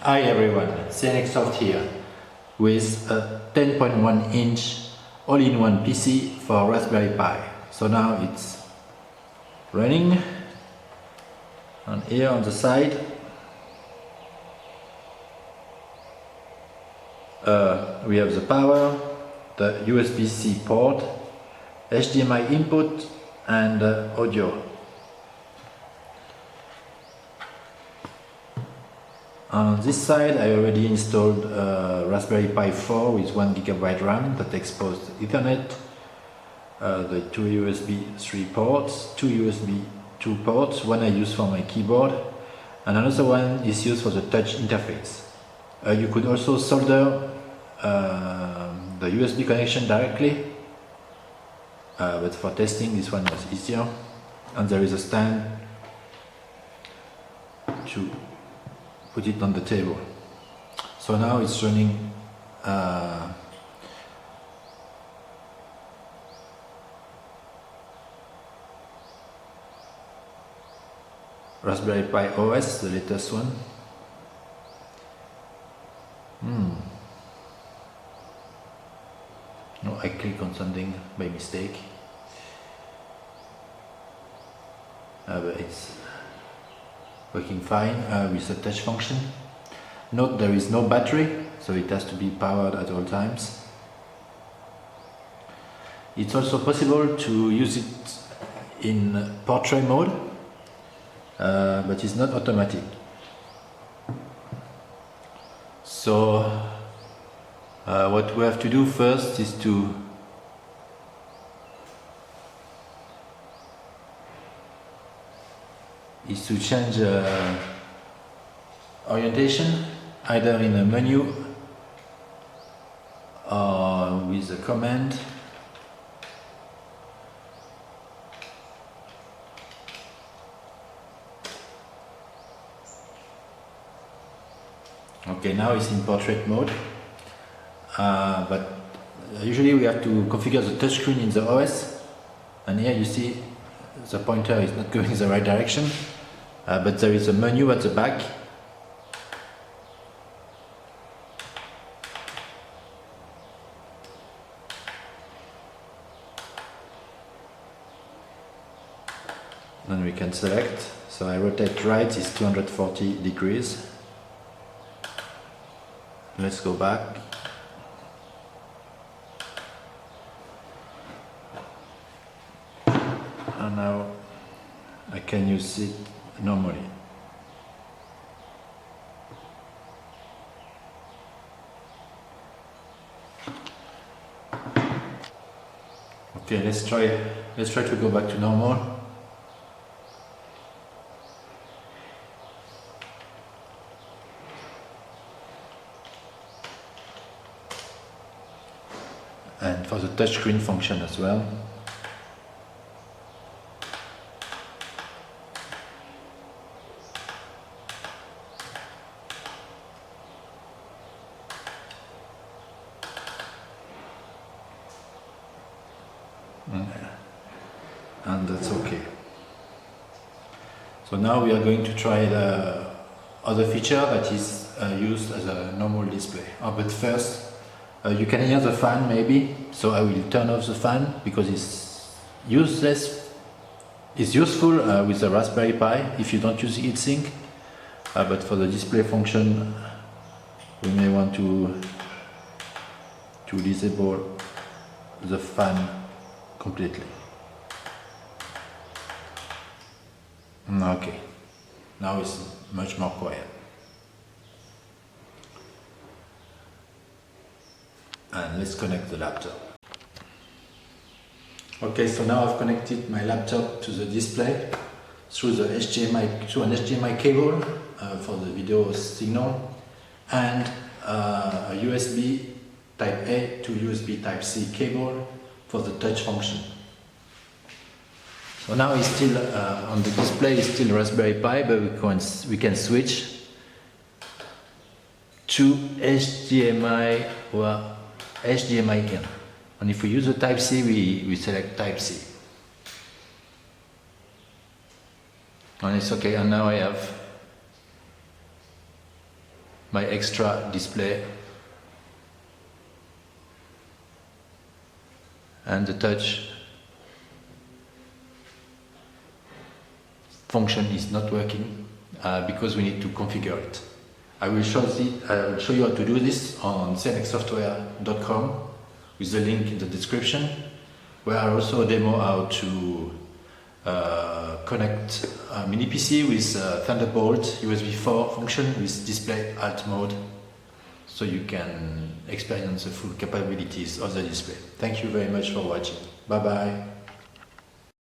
Hi everyone, CNXsoft here with a 10.1 inch all-in-one PC for Raspberry Pi. So now it's running, and here on the side we have the power, the USB-C port, HDMI input and audio. On this side I already installed Raspberry Pi 4 with 1 GB RAM that exposed Ethernet, the two USB 3 ports, two USB 2 ports, one I use for my keyboard and another one is used for the touch interface. You could also solder the USB connection directly, but for testing this one was easier, and there is a stand to put it on the table. So now it's running Raspberry Pi OS, the latest one. No, I click on something by mistake, but it's working fine with the touch function. Note there is no battery, so it has to be powered at all times. It's also possible to use it in portrait mode, but it's not automatic. So what we have to do first is to change orientation, either in a menu or with a command. Okay, now it's in portrait mode, but usually we have to configure the touchscreen in the OS, and here you see the pointer is not going in the right direction, but there is a menu at the back. And we can select, so I rotate right is 240 degrees. Let's go back. And now I can use it normally. Okay, let's try to go back to normal. And for the touchscreen function as well. And that's okay. So now we are going to try the other feature that is used as a normal display. But first, you can hear the fan maybe, so I will turn off the fan because it's useless. It's useful with the Raspberry Pi if you don't use heatsink, but for the display function we may want to disable the fan completely. Okay, now it's much more quiet. And let's connect the laptop. Okay, so now I've connected my laptop to the display through an HDMI cable for the video signal, and a USB Type A to USB Type C cable for the touch function. So now it's still on the display, it's still Raspberry Pi, but we can switch to HDMI or HDMI in. And if we use the Type C, we select Type C. And it's okay, and now I have my extra display, and the touch function is not working because we need to configure it. I will show you how to do this on cnxsoftware.com with the link in the description, where I also demo how to connect a mini PC with Thunderbolt USB 4 function with display alt mode, so you can experience the full capabilities of the display. Thank you very much for watching. Bye bye.